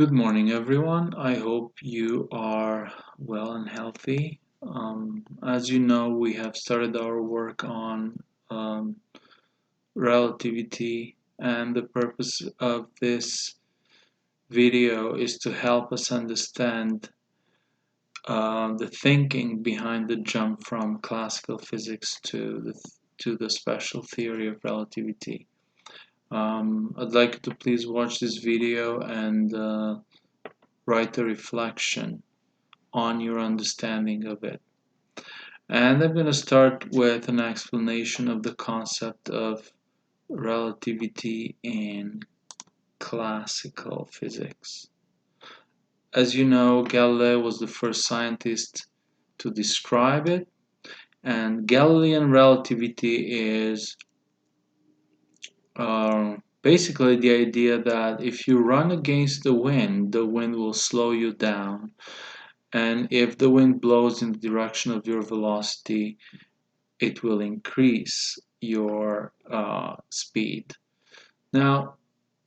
Good morning, everyone. I hope you are well and healthy. As you know, we have started our work on um, relativity, and the purpose of this video is to help us understand the thinking behind the jump from classical physics to the special theory of relativity. I'd like you to please watch this video and write a reflection on your understanding of it. And I'm going to start with an explanation of the concept of relativity in classical physics. As you know, Galileo was the first scientist to describe it, and Galilean relativity is basically the idea that if you run against the wind will slow you down. And if the wind blows in the direction of your velocity, it will increase your speed. Now,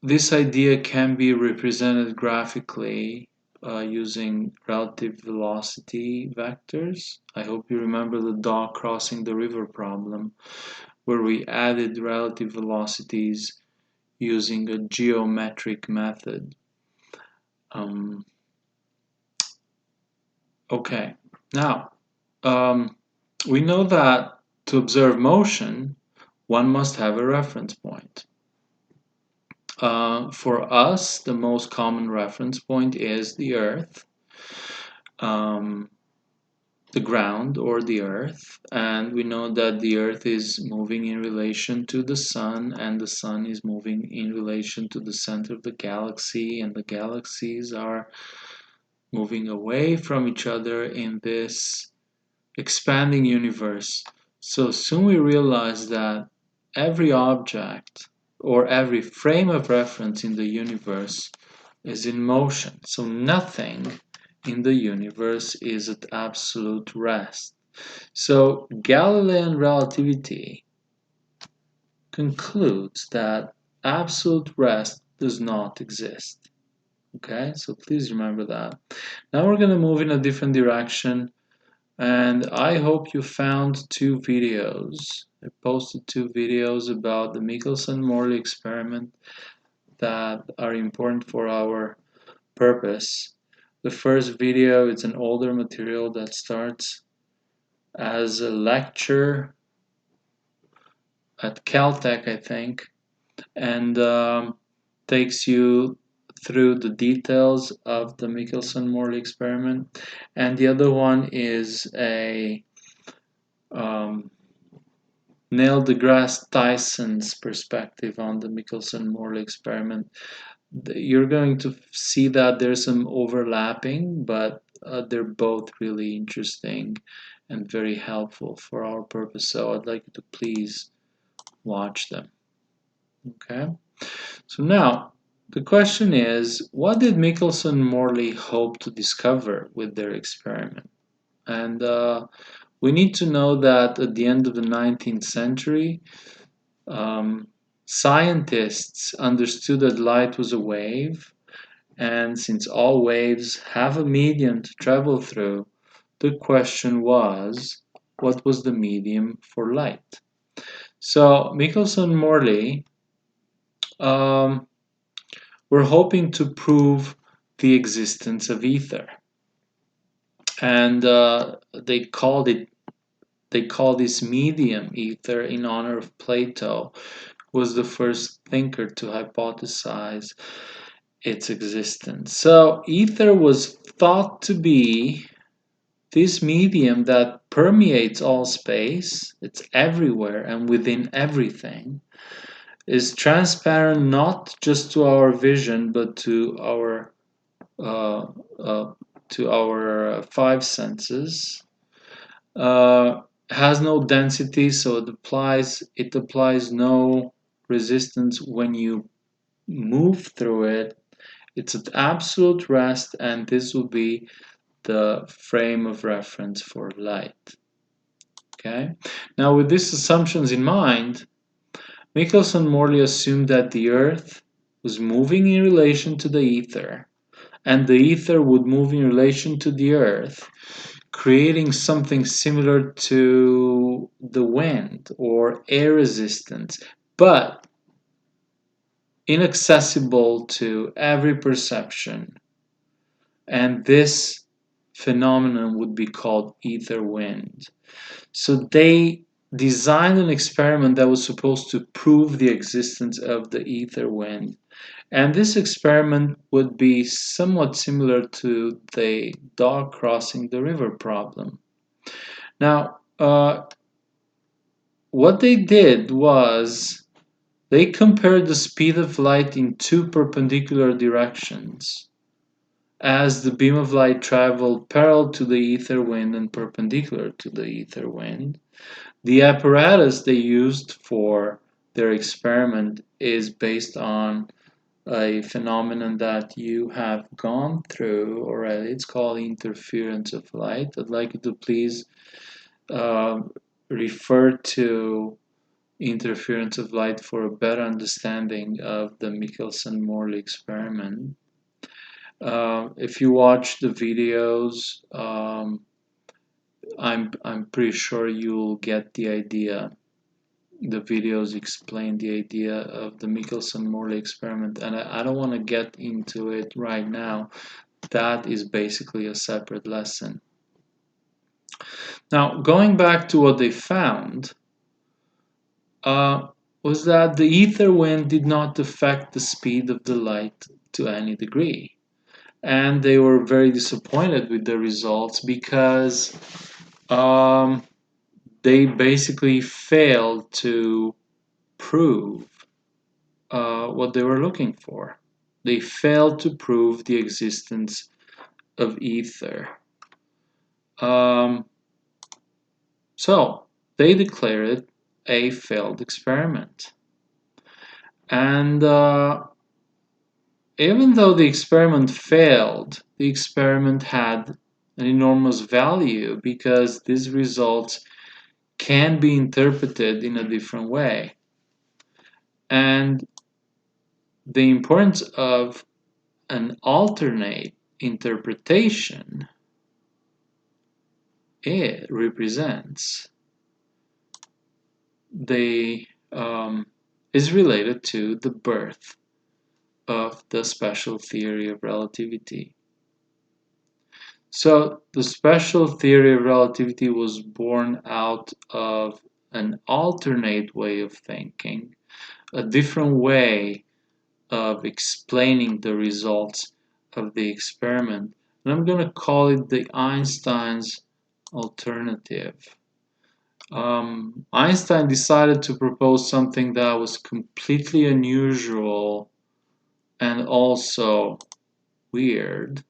this idea can be represented graphically using relative velocity vectors. I hope you remember the dog crossing the river problem, where we added relative velocities using a geometric method. Okay, now we know that to observe motion, one must have a reference point. For us, the most common reference point is the Earth, the ground or the Earth, and we know that the Earth is moving in relation to the Sun, and the Sun is moving in relation to the center of the galaxy, and the galaxies are moving away from each other in this expanding universe. So soon we realize that every object or every frame of reference in the universe is in motion. So nothing in the universe is at absolute rest. So Galilean relativity concludes that absolute rest does not exist. Okay, so please remember that. Now we're going to move in a different direction, and I hope you found two videos. I posted two videos about the Michelson-Morley experiment that are important for our purpose. The first video is an older material that starts as a lecture at Caltech, I think, and takes you through the details of the Michelson-Morley experiment. And the other one is a Neil deGrasse Tyson's perspective on the Michelson-Morley experiment. You're going to see that there's some overlapping, but they're both really interesting and very helpful for our purpose. So I'd like you to please watch them. Okay. So now the question is, what did Michelson-Morley hope to discover with their experiment? And we need to know that at the end of the 19th century, scientists understood that light was a wave, and since all waves have a medium to travel through, the question was, what was the medium for light? So Michelson-Morley were hoping to prove the existence of ether, and they called this medium ether in honor of Plato, who was the first thinker to hypothesize its existence. So ether was thought to be this medium that permeates all space, it's everywhere and within everything, is transparent not just to our vision but to our uh, five senses. Has no density, so it applies no resistance when you move through it. It's at absolute rest, and this will be the frame of reference for light. Okay. Now, with these assumptions in mind, Michelson-Morley assumed that the Earth was moving in relation to the ether, and the ether would move in relation to the Earth, creating something similar to the wind or air resistance, but inaccessible to every perception. And this phenomenon would be called ether wind. So they designed an experiment that was supposed to prove the existence of the ether wind. And this experiment would be somewhat similar to the dog crossing the river problem. Now, what they did was they compared the speed of light in two perpendicular directions. As the beam of light traveled parallel to the ether wind and perpendicular to the ether wind, the apparatus they used for their experiment is based on a phenomenon that you have gone through already. It's called interference of light. I'd like you to please uh, refer to interference of light for a better understanding of the Michelson-Morley experiment. If you watch the videos, I'm pretty sure you'll get the idea. The videos explain the idea of the Michelson-Morley experiment, and I don't want to get into it right now. That is basically a separate lesson. Now, going back to what they found, uh, was that the ether wind did not affect the speed of the light to any degree. And they were very disappointed with the results because um, they basically failed to prove what they were looking for. They failed to prove the existence of ether. Um, so they declared it a failed experiment. And even though the experiment failed, the experiment had an enormous value because these results can be interpreted in a different way. And the importance of an alternate interpretation, it represents the is related to the birth of the special theory of relativity. So the special theory of relativity was born out of an alternate way of thinking, a different way of explaining the results of the experiment. And I'm going to call it the Einstein's alternative. Einstein decided to propose something that was completely unusual and also weird.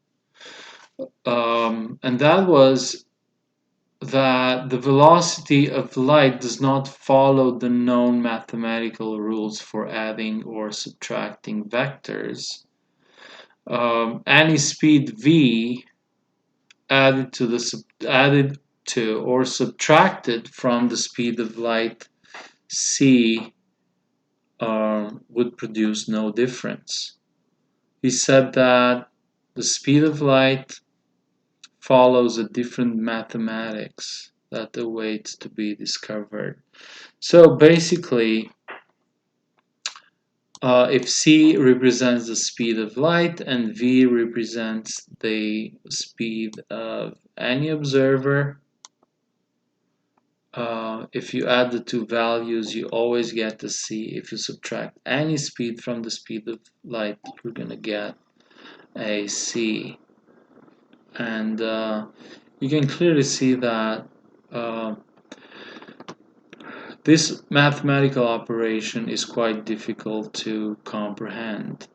And that was that the velocity of light does not follow the known mathematical rules for adding or subtracting vectors. Any speed v added to or subtracted from the speed of light c would produce no difference. He said that the speed of light follows a different mathematics that awaits to be discovered. So basically, if c represents the speed of light and v represents the speed of any observer, if you add the two values, you always get the c. If you subtract any speed from the speed of light, you're going to get a c. And you can clearly see that this mathematical operation is quite difficult to comprehend.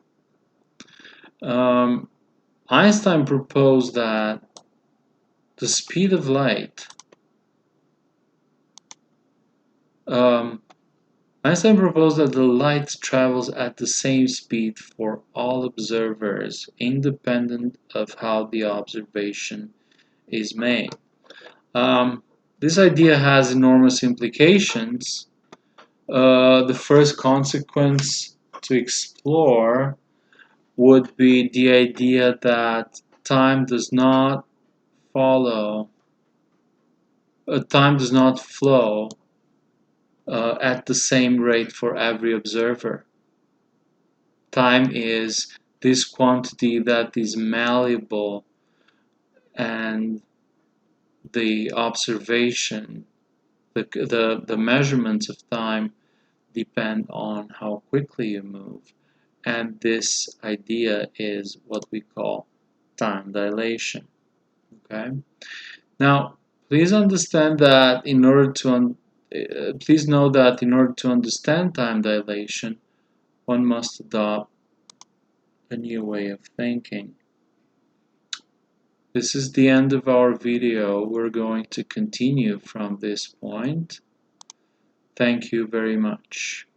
Einstein proposed that the speed of light Einstein proposed that the light travels at the same speed for all observers, independent of how the observation is made. This idea has enormous implications. The first consequence to explore would be the idea that time does not follow, time does not flow at the same rate for every observer. Time is this quantity that is malleable, and the observation, the measurements of time depend on how quickly you move. And this idea is what we call time dilation. Okay? Now, please understand that please know that in order to understand time dilation, one must adopt a new way of thinking. This is the end of our video. We're going to continue from this point. Thank you very much.